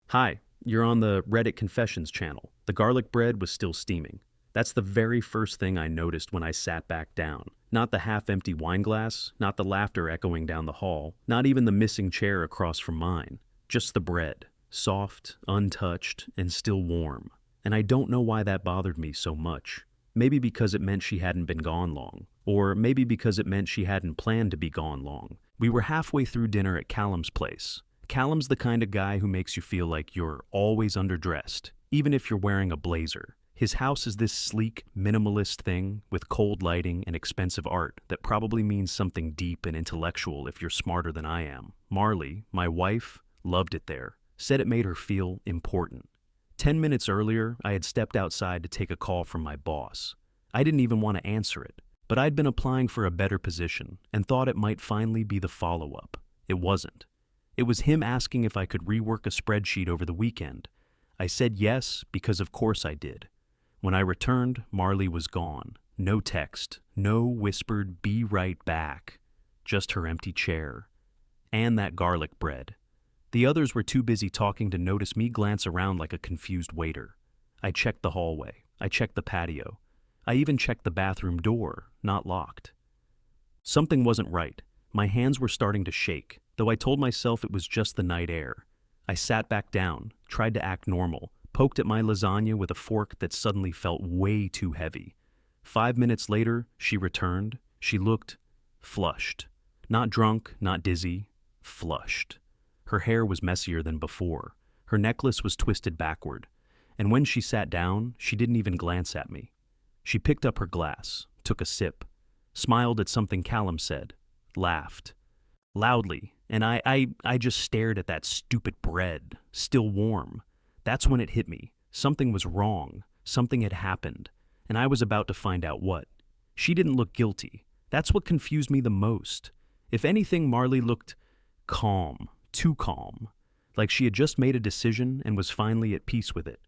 Hi, you're on the Reddit Confessions channel. The garlic bread was still steaming. That's the very first thing I noticed when I sat back down. Not the half-empty wine glass, not the laughter echoing down the hall, not even the missing chair across from mine. Just the bread, soft, untouched, and still warm. And I don't know why that bothered me so much. Maybe because it meant she hadn't been gone long. Or maybe because it meant she hadn't planned to be gone long. We were halfway through dinner at Callum's place. Callum's the kind of guy who makes you feel like you're always underdressed, even if you're wearing a blazer. His house is this sleek, minimalist thing with cold lighting and expensive art that probably means something deep and intellectual if you're smarter than I am. Marley, my wife, loved it there, said it made her feel important. 10 minutes earlier, I had stepped outside to take a call from my boss. I didn't even want to answer it, but I'd been applying for a better position and thought it might finally be the follow-up. It wasn't. It was him asking if I could rework a spreadsheet over the weekend. I said yes, because of course I did. When I returned, Marley was gone. No text, no whispered "be right back," just her empty chair. And that garlic bread. The others were too busy talking to notice me glance around like a confused waiter. I checked the hallway. I checked the patio. I even checked the bathroom door, not locked. Something wasn't right. My hands were starting to shake, though I told myself it was just the night air. I sat back down, tried to act normal, poked at my lasagna with a fork that suddenly felt way too heavy. 5 minutes later, she returned. She looked flushed. Not drunk, not dizzy, flushed. Her hair was messier than before. Her necklace was twisted backward. And when she sat down, she didn't even glance at me. She picked up her glass, took a sip, smiled at something Callum said, laughed. Loudly, and I just stared at that stupid bread, still warm. That's when it hit me. Something was wrong. Something had happened. And I was about to find out what. She didn't look guilty. That's what confused me the most. If anything, Marley looked calm, too calm. Like she had just made a decision and was finally at peace with it.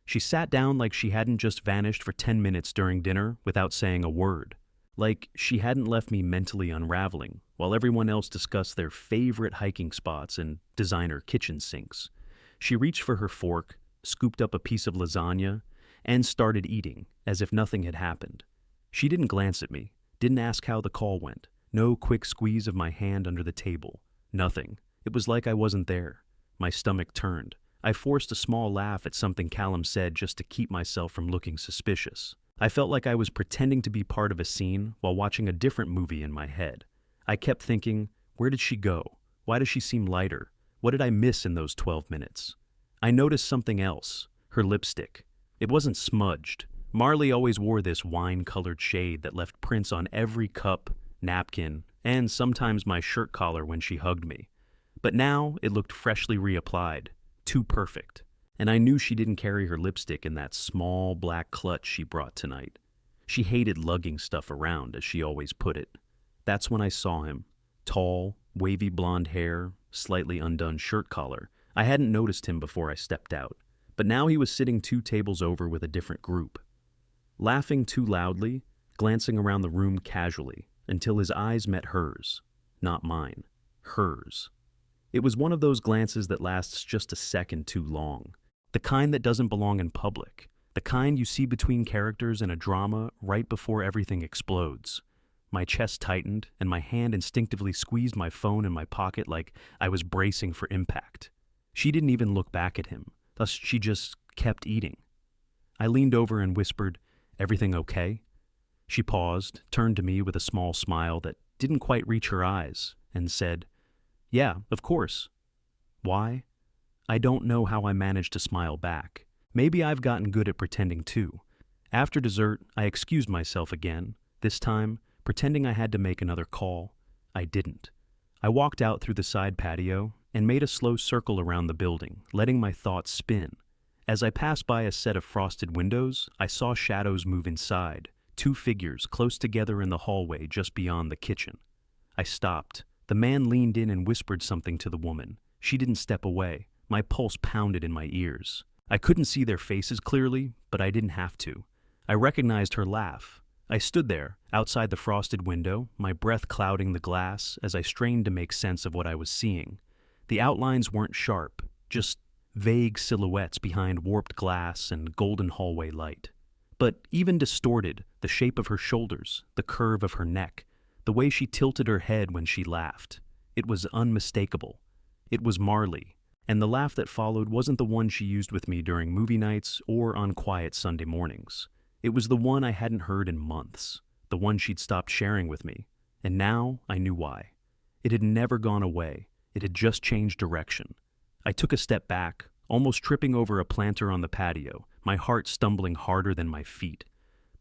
She sat down like she hadn't just vanished for 10 minutes during dinner without saying a word. Like she hadn't left me mentally unraveling while everyone else discussed their favorite hiking spots and designer kitchen sinks. She reached for her fork, scooped up a piece of lasagna, and started eating as if nothing had happened. She didn't glance at me, didn't ask how the call went, no quick squeeze of my hand under the table, nothing. It was like I wasn't there. My stomach turned. I forced a small laugh at something Callum said just to keep myself from looking suspicious. I felt like I was pretending to be part of a scene while watching a different movie in my head. I kept thinking, where did she go? Why does she seem lighter? What did I miss in those 12 minutes? I noticed something else, her lipstick. It wasn't smudged. Marley always wore this wine-colored shade that left prints on every cup, napkin, and sometimes my shirt collar when she hugged me. But now it looked freshly reapplied, too perfect. And I knew she didn't carry her lipstick in that small black clutch she brought tonight. She hated lugging stuff around, as she always put it. That's when I saw him. Tall, wavy blonde hair, slightly undone shirt collar. I hadn't noticed him before I stepped out, but now he was sitting 2 tables over with a different group. Laughing too loudly, glancing around the room casually, until his eyes met hers. Not mine. Hers. It was one of those glances that lasts just a second too long. The kind that doesn't belong in public. The kind you see between characters in a drama right before everything explodes. My chest tightened, and my hand instinctively squeezed my phone in my pocket like I was bracing for impact. She didn't even look back at him, thus she just kept eating. I leaned over and whispered, "Everything okay?" She paused, turned to me with a small smile that didn't quite reach her eyes, and said, "Yeah, of course." Why? I don't know how I managed to smile back. Maybe I've gotten good at pretending too. After dessert, I excused myself again, this time pretending I had to make another call. I didn't. I walked out through the side patio and made a slow circle around the building, letting my thoughts spin. As I passed by a set of frosted windows, I saw shadows move inside, 2 figures close together in the hallway just beyond the kitchen. I stopped. The man leaned in and whispered something to the woman. She didn't step away. My pulse pounded in my ears. I couldn't see their faces clearly, but I didn't have to. I recognized her laugh. I stood there, outside the frosted window, my breath clouding the glass as I strained to make sense of what I was seeing. The outlines weren't sharp, just vague silhouettes behind warped glass and golden hallway light. But even distorted, the shape of her shoulders, the curve of her neck, the way she tilted her head when she laughed, it was unmistakable. It was Marley, and the laugh that followed wasn't the one she used with me during movie nights or on quiet Sunday mornings. It was the one I hadn't heard in months, the one she'd stopped sharing with me, and now I knew why. It had never gone away. It had just changed direction. I took a step back, almost tripping over a planter on the patio, my heart stumbling harder than my feet.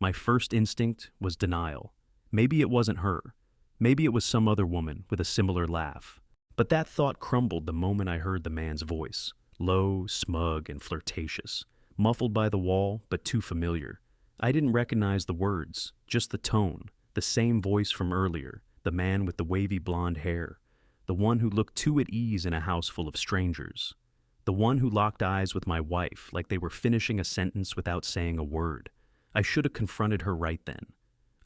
My first instinct was denial. Maybe it wasn't her. Maybe it was some other woman with a similar laugh. But that thought crumbled the moment I heard the man's voice, low, smug, and flirtatious, muffled by the wall, but too familiar. I didn't recognize the words, just the tone, the same voice from earlier, the man with the wavy blonde hair, the one who looked too at ease in a house full of strangers, the one who locked eyes with my wife like they were finishing a sentence without saying a word. I should have confronted her right then.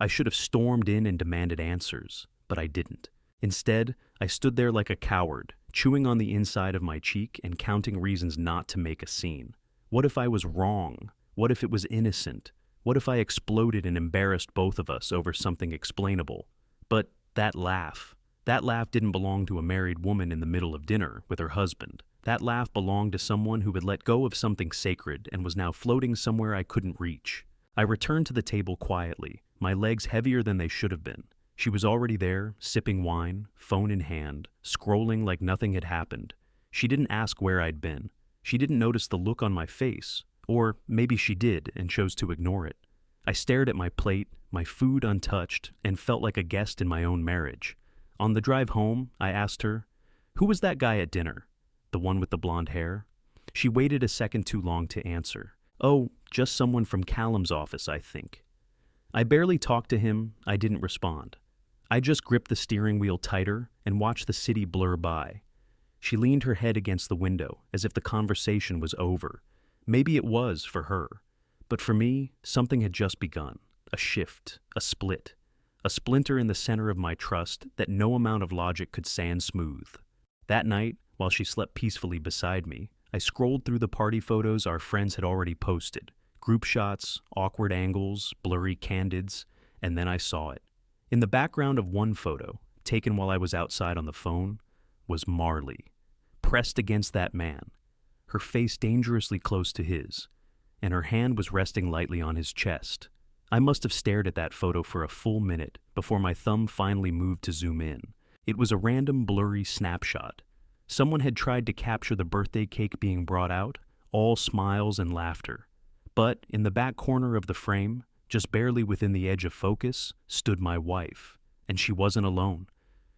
I should have stormed in and demanded answers, but I didn't. Instead, I stood there like a coward, chewing on the inside of my cheek and counting reasons not to make a scene. What if I was wrong? What if it was innocent? What if I exploded and embarrassed both of us over something explainable? But that laugh didn't belong to a married woman in the middle of dinner with her husband. That laugh belonged to someone who had let go of something sacred and was now floating somewhere I couldn't reach. I returned to the table quietly, my legs heavier than they should have been. She was already there, sipping wine, phone in hand, scrolling like nothing had happened. She didn't ask where I'd been. She didn't notice the look on my face. Or maybe she did and chose to ignore it. I stared at my plate, my food untouched, and felt like a guest in my own marriage. On the drive home, I asked her, "Who was that guy at dinner? The one with the blonde hair?" She waited a second too long to answer. "Oh, just someone from Callum's office, I think." I barely talked to him. I didn't respond. I just gripped the steering wheel tighter and watched the city blur by. She leaned her head against the window as if the conversation was over. Maybe it was for her. But for me, something had just begun. A shift, a split, a splinter in the center of my trust that no amount of logic could sand smooth. That night, while she slept peacefully beside me, I scrolled through the party photos our friends had already posted. Group shots, awkward angles, blurry candids, and then I saw it. In the background of one photo, taken while I was outside on the phone, was Marley, pressed against that man, her face dangerously close to his, and her hand was resting lightly on his chest. I must have stared at that photo for a full minute before my thumb finally moved to zoom in. It was a random blurry snapshot. Someone had tried to capture the birthday cake being brought out, all smiles and laughter. But in the back corner of the frame, just barely within the edge of focus, stood my wife, and she wasn't alone.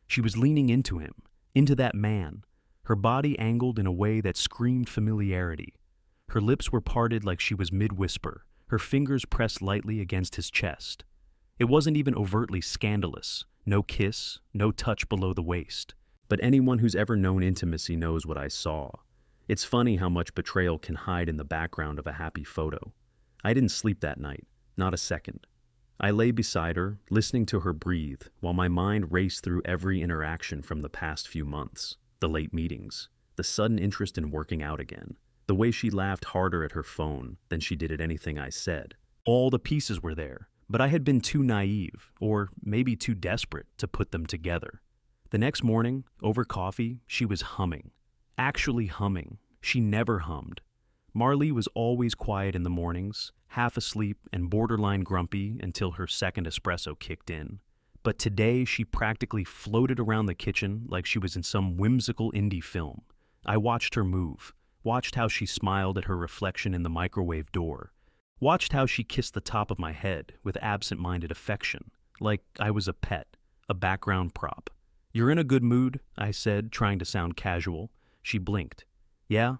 She was leaning into him, into that man, her body angled in a way that screamed familiarity. Her lips were parted like she was mid-whisper, her fingers pressed lightly against his chest. It wasn't even overtly scandalous, no kiss, no touch below the waist. But anyone who's ever known intimacy knows what I saw. It's funny how much betrayal can hide in the background of a happy photo. I didn't sleep that night, not a second. I lay beside her, listening to her breathe, while my mind raced through every interaction from the past few months. The late meetings, the sudden interest in working out again, the way she laughed harder at her phone than she did at anything I said. All the pieces were there, but I had been too naive, or maybe too desperate, to put them together. The next morning, over coffee, she was humming. Actually humming. She never hummed. Marley was always quiet in the mornings, half asleep and borderline grumpy until her second espresso kicked in. But today she practically floated around the kitchen like she was in some whimsical indie film. I watched her move, watched how she smiled at her reflection in the microwave door, watched how she kissed the top of my head with absent-minded affection, like I was a pet, a background prop. "You're in a good mood," I said, trying to sound casual. She blinked. "Yeah?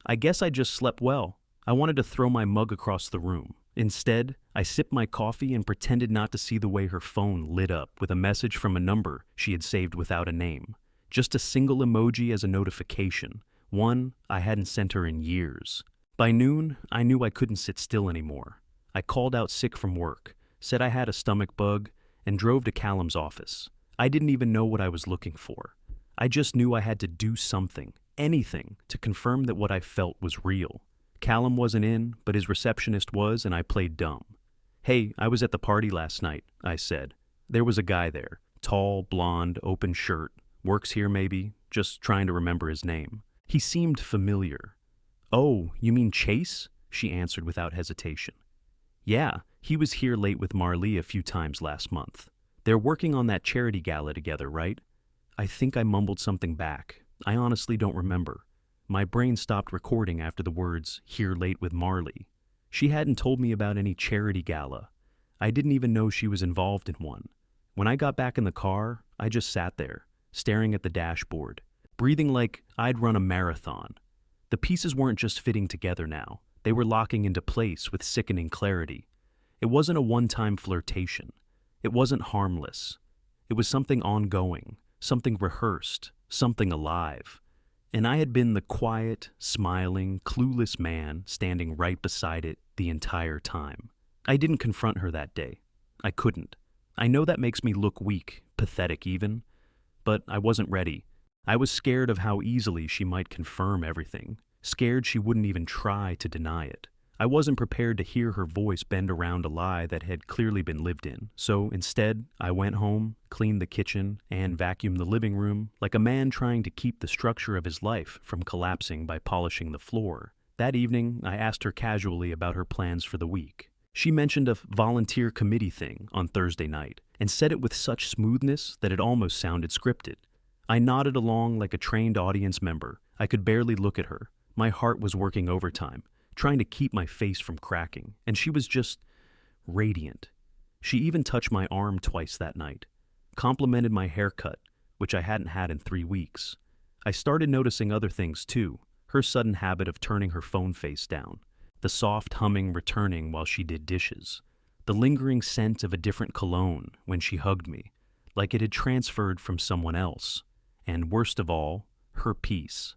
I guess I just slept well." I wanted to throw my mug across the room. Instead, I sipped my coffee and pretended not to see the way her phone lit up with a message from a number she had saved without a name. Just a single emoji as a notification, one I hadn't sent her in years. By noon, I knew I couldn't sit still anymore. I called out sick from work, said I had a stomach bug, and drove to Callum's office. I didn't even know what I was looking for. I just knew I had to do something, anything to confirm that what I felt was real. Callum wasn't in, but his receptionist was, and I played dumb. "Hey, I was at the party last night," I said. "There was a guy there. Tall, blonde, open shirt. Works here maybe, just trying to remember his name." He seemed familiar. "Oh, you mean Chase?" she answered without hesitation. "Yeah, he was here late with Marlee a few times last month. They're working on that charity gala together, right?" I think I mumbled something back. I honestly don't remember. My brain stopped recording after the words, "here late with Marlee." She hadn't told me about any charity gala. I didn't even know she was involved in one. When I got back in the car, I just sat there, staring at the dashboard, breathing like I'd run a marathon. The pieces weren't just fitting together now. They were locking into place with sickening clarity. It wasn't a one-time flirtation. It wasn't harmless. It was something ongoing, something rehearsed, something alive. And I had been the quiet, smiling, clueless man standing right beside it the entire time. I didn't confront her that day. I couldn't. I know that makes me look weak, pathetic even, but I wasn't ready. I was scared of how easily she might confirm everything, scared she wouldn't even try to deny it. I wasn't prepared to hear her voice bend around a lie that had clearly been lived in, so instead, I went home, cleaned the kitchen, and vacuumed the living room like a man trying to keep the structure of his life from collapsing by polishing the floor. That evening, I asked her casually about her plans for the week. She mentioned a volunteer committee thing on Thursday night, and said it with such smoothness that it almost sounded scripted. I nodded along like a trained audience member. I could barely look at her. My heart was working overtime, trying to keep my face from cracking, and she was just radiant. She even touched my arm twice that night, complimented my haircut, which I hadn't had in 3 weeks. I started noticing other things too, her sudden habit of turning her phone face down, the soft humming returning while she did dishes, the lingering scent of a different cologne when she hugged me, like it had transferred from someone else, and worst of all, her peace.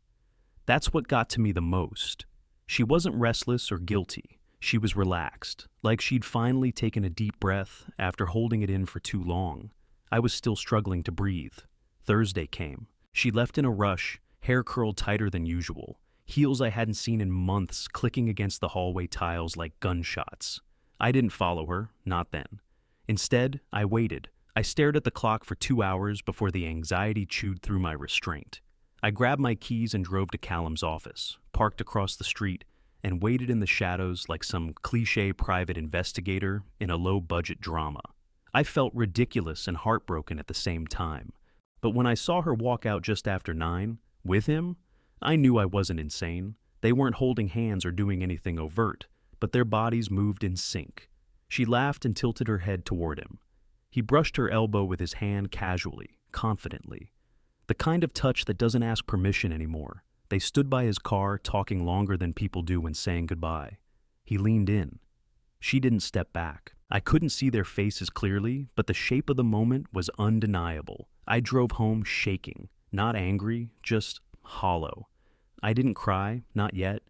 That's what got to me the most. She wasn't restless or guilty. She was relaxed, like she'd finally taken a deep breath after holding it in for too long. I was still struggling to breathe. Thursday came. She left in a rush, hair curled tighter than usual, heels I hadn't seen in months clicking against the hallway tiles like gunshots. I didn't follow her, not then. Instead, I waited. I stared at the clock for 2 hours before the anxiety chewed through my restraint. I grabbed my keys and drove to Callum's office, parked across the street, and waited in the shadows like some cliché private investigator in a low-budget drama. I felt ridiculous and heartbroken at the same time. But when I saw her walk out just after 9, with him, I knew I wasn't insane. They weren't holding hands or doing anything overt, but their bodies moved in sync. She laughed and tilted her head toward him. He brushed her elbow with his hand casually, confidently. The kind of touch that doesn't ask permission anymore. They stood by his car, talking longer than people do when saying goodbye. He leaned in. She didn't step back. I couldn't see their faces clearly, but the shape of the moment was undeniable. I drove home shaking, not angry, just hollow. I didn't cry, not yet.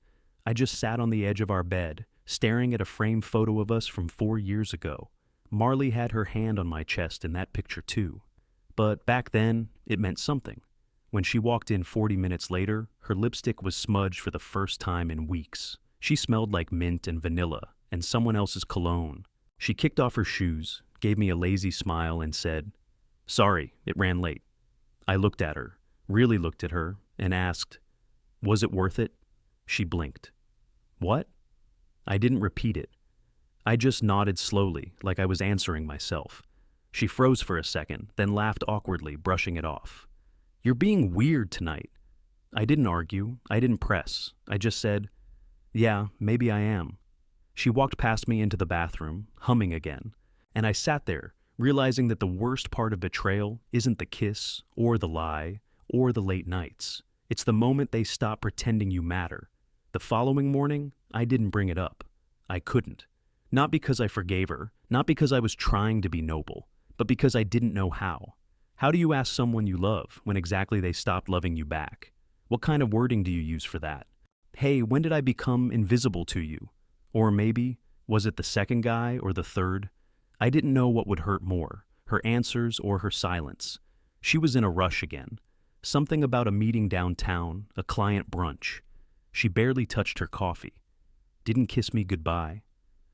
I just sat on the edge of our bed, staring at a framed photo of us from 4 years ago. Marlee had her hand on my chest in that picture too. But back then, it meant something. When she walked in 40 minutes later, her lipstick was smudged for the first time in weeks. She smelled like mint and vanilla, and someone else's cologne. She kicked off her shoes, gave me a lazy smile, and said, "Sorry, it ran late." I looked at her, really looked at her, and asked, "Was it worth it?" She blinked. "What?" I didn't repeat it. I just nodded slowly, like I was answering myself. She froze for a second, then laughed awkwardly, brushing it off. "You're being weird tonight." I didn't argue. I didn't press. I just said, "Yeah, maybe I am." She walked past me into the bathroom, humming again, and I sat there, realizing that the worst part of betrayal isn't the kiss, or the lie, or the late nights. It's the moment they stop pretending you matter. The following morning, I didn't bring it up. I couldn't. Not because I forgave her, not because I was trying to be noble, but because I didn't know how. How do you ask someone you love when exactly they stopped loving you back? What kind of wording do you use for that? Hey, when did I become invisible to you? Or maybe, was it the second guy or the third? I didn't know what would hurt more, her answers or her silence. She was in a rush again. Something about a meeting downtown, a client brunch. She barely touched her coffee. Didn't kiss me goodbye.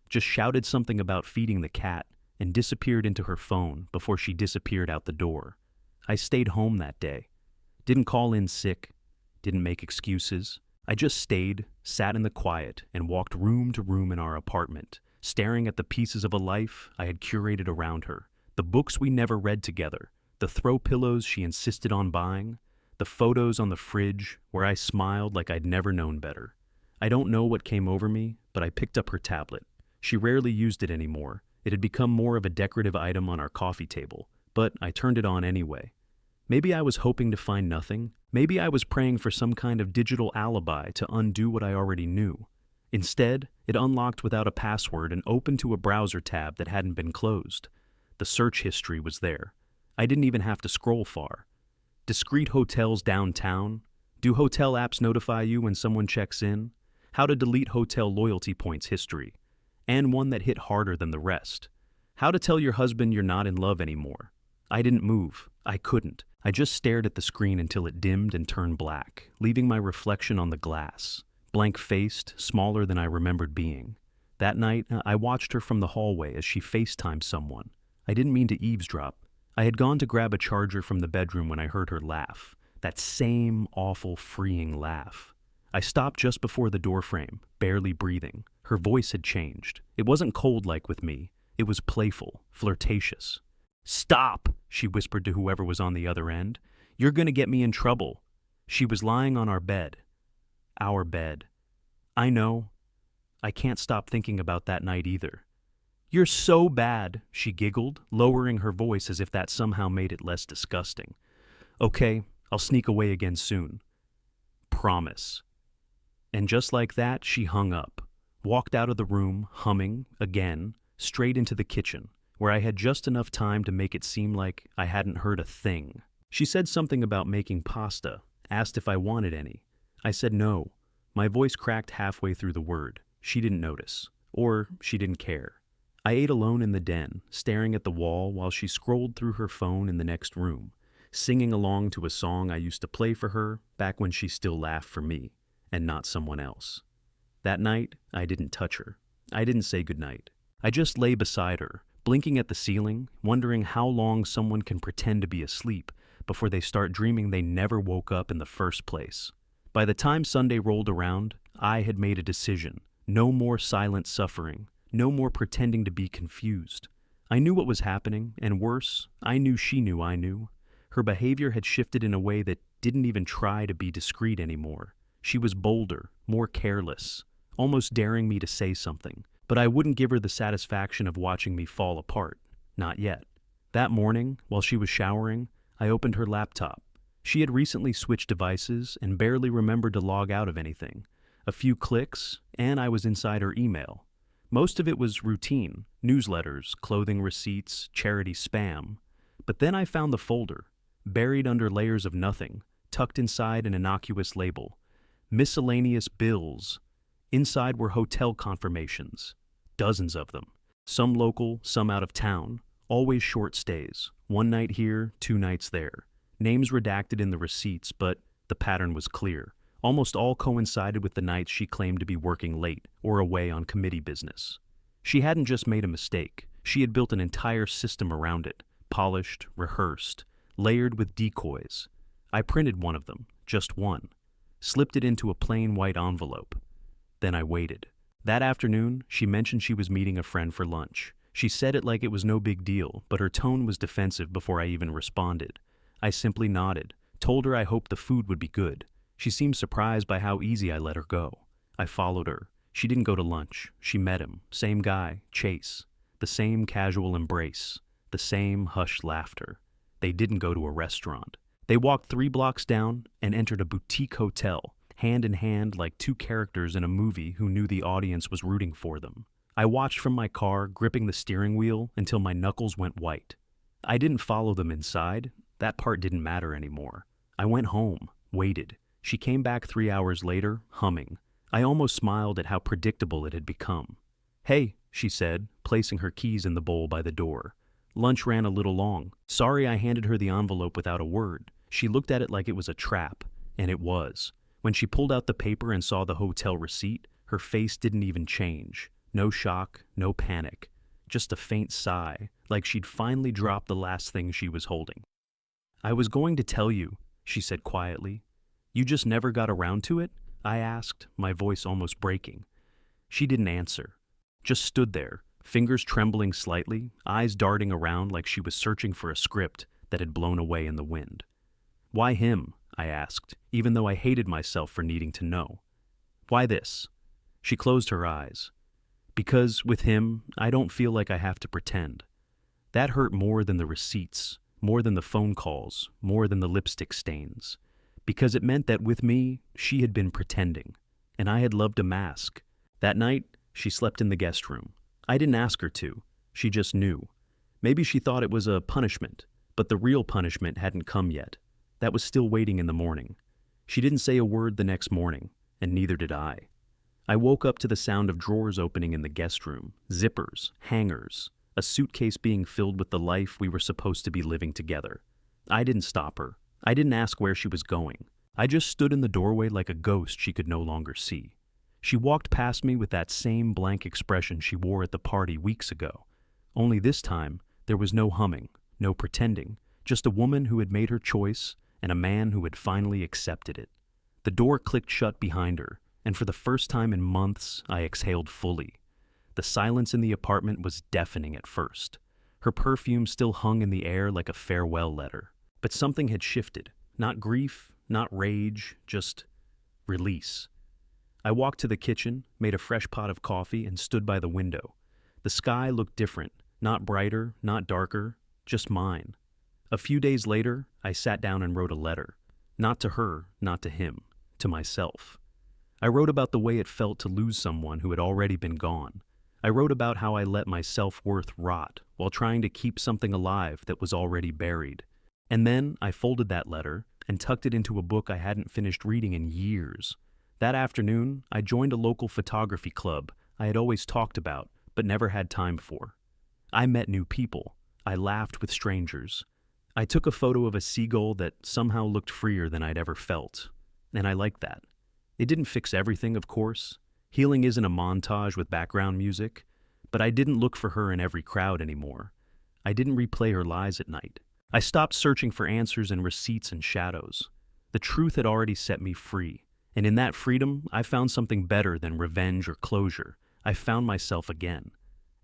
Just shouted something about feeding the cat and disappeared into her phone before she disappeared out the door. I stayed home that day. Didn't call in sick. Didn't make excuses. I just stayed, sat in the quiet, and walked room to room in our apartment, staring at the pieces of a life I had curated around her, the books we never read together, the throw pillows she insisted on buying, the photos on the fridge where I smiled like I'd never known better. I don't know what came over me, but I picked up her tablet. She rarely used it anymore. It had become more of a decorative item on our coffee table, but I turned it on anyway. Maybe I was hoping to find nothing. Maybe I was praying for some kind of digital alibi to undo what I already knew. Instead, it unlocked without a password and opened to a browser tab that hadn't been closed. The search history was there. I didn't even have to scroll far. Discreet hotels downtown. Do hotel apps notify you when someone checks in? How to delete hotel loyalty points history. And one that hit harder than the rest. How to tell your husband you're not in love anymore. I didn't move. I couldn't. I just stared at the screen until it dimmed and turned black, leaving my reflection on the glass, blank-faced, smaller than I remembered being. That night, I watched her from the hallway as she FaceTimed someone. I didn't mean to eavesdrop. I had gone to grab a charger from the bedroom when I heard her laugh. That same awful, freeing laugh. I stopped just before the doorframe, barely breathing. Her voice had changed. It wasn't cold like with me. It was playful, flirtatious. "Stop," she whispered to whoever was on the other end. "You're gonna get me in trouble." She was lying on our bed. Our bed. I know. I can't stop thinking about that night either. "You're so bad," she giggled, lowering her voice as if that somehow made it less disgusting. "Okay, I'll sneak away again soon. Promise." And just like that, she hung up, walked out of the room, humming, again, straight into the kitchen, where I had just enough time to make it seem like I hadn't heard a thing. She said something about making pasta, asked if I wanted any. I said no. My voice cracked halfway through the word. She didn't notice. Or she didn't care. I ate alone in the den, staring at the wall while she scrolled through her phone in the next room, singing along to a song I used to play for her back when she still laughed for me, and not someone else. That night, I didn't touch her. I didn't say goodnight. I just lay beside her, blinking at the ceiling, wondering how long someone can pretend to be asleep before they start dreaming they never woke up in the first place. By the time Sunday rolled around, I had made a decision. No more silent suffering. No more pretending to be confused. I knew what was happening, and worse, I knew she knew I knew. Her behavior had shifted in a way that didn't even try to be discreet anymore. She was bolder, more careless, almost daring me to say something. But I wouldn't give her the satisfaction of watching me fall apart. Not yet. That morning, while she was showering, I opened her laptop. She had recently switched devices and barely remembered to log out of anything. A few clicks, and I was inside her email. Most of it was routine, newsletters, clothing receipts, charity spam. But then I found the folder, buried under layers of nothing, tucked inside an innocuous label. Miscellaneous bills. Inside were hotel confirmations, dozens of them. Some local, some out of town, always short stays. One night here, 2 nights there. Names redacted in the receipts, but the pattern was clear. Almost all coincided with the nights she claimed to be working late or away on committee business. She hadn't just made a mistake. She had built an entire system around it, polished, rehearsed, layered with decoys. I printed one of them, just one, slipped it into a plain white envelope. Then I waited. That afternoon, she mentioned she was meeting a friend for lunch. She said it like it was no big deal, but her tone was defensive before I even responded. I simply nodded, told her I hoped the food would be good. She seemed surprised by how easy I let her go. I followed her. She didn't go to lunch. She met him. Same guy, Chase. The same casual embrace. The same hushed laughter. They didn't go to a restaurant. They walked 3 blocks down and entered a boutique hotel, hand in hand like 2 characters in a movie who knew the audience was rooting for them. I watched from my car, gripping the steering wheel until my knuckles went white. I didn't follow them inside. That part didn't matter anymore. I went home, waited. She came back 3 hours later, humming. I almost smiled at how predictable it had become. "Hey," she said, placing her keys in the bowl by the door. "Lunch ran a little long. Sorry I handed her the envelope without a word." She looked at it like it was a trap, and it was. When she pulled out the paper and saw the hotel receipt, her face didn't even change. No shock, no panic. Just a faint sigh, like she'd finally dropped the last thing she was holding. "I was going to tell you," she said quietly. "You just never got around to it?" I asked, my voice almost breaking. She didn't answer. Just stood there, fingers trembling slightly, eyes darting around like she was searching for a script that had blown away in the wind. "Why him?" I asked, even though I hated myself for needing to know. "Why this?" She closed her eyes. "Because with him, I don't feel like I have to pretend." That hurt more than the receipts, more than the phone calls, more than the lipstick stains. Because it meant that with me, she had been pretending, and I had loved a mask. That night, she slept in the guest room. I didn't ask her to. She just knew. Maybe she thought it was a punishment, but the real punishment hadn't come yet. That was still waiting in the morning. She didn't say a word the next morning, and neither did I. I woke up to the sound of drawers opening in the guest room, zippers, hangers, a suitcase being filled with the life we were supposed to be living together. I didn't stop her. I didn't ask where she was going. I just stood in the doorway like a ghost she could no longer see. She walked past me with that same blank expression she wore at the party weeks ago. Only this time, there was no humming, no pretending, just a woman who had made her choice and a man who had finally accepted it. The door clicked shut behind her, and for the first time in months, I exhaled fully. The silence in the apartment was deafening at first. Her perfume still hung in the air like a farewell letter. But something had shifted. Not grief, not rage, just release. I walked to the kitchen, made a fresh pot of coffee, and stood by the window. The sky looked different, not brighter, not darker, just mine. A few days later, I sat down and wrote a letter. Not to her, not to him, to myself. I wrote about the way it felt to lose someone who had already been gone. I wrote about how I let my self-worth rot while trying to keep something alive that was already buried. And then I folded that letter and tucked it into a book I hadn't finished reading in years. That afternoon, I joined a local photography club I had always talked about but never had time for. I met new people. I laughed with strangers. I took a photo of a seagull that somehow looked freer than I'd ever felt, and I liked that. It didn't fix everything, of course. Healing isn't a montage with background music, but I didn't look for her in every crowd anymore. I didn't replay her lies at night. I stopped searching for answers in receipts and shadows. The truth had already set me free, and in that freedom, I found something better than revenge or closure. I found myself again.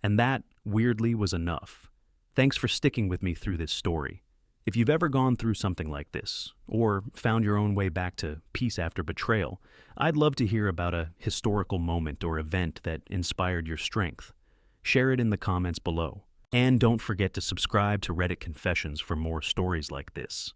And that, weirdly, was enough. Thanks for sticking with me through this story. If you've ever gone through something like this, or found your own way back to peace after betrayal, I'd love to hear about a historical moment or event that inspired your strength. Share it in the comments below. And don't forget to subscribe to Reddit Confessions for more stories like this.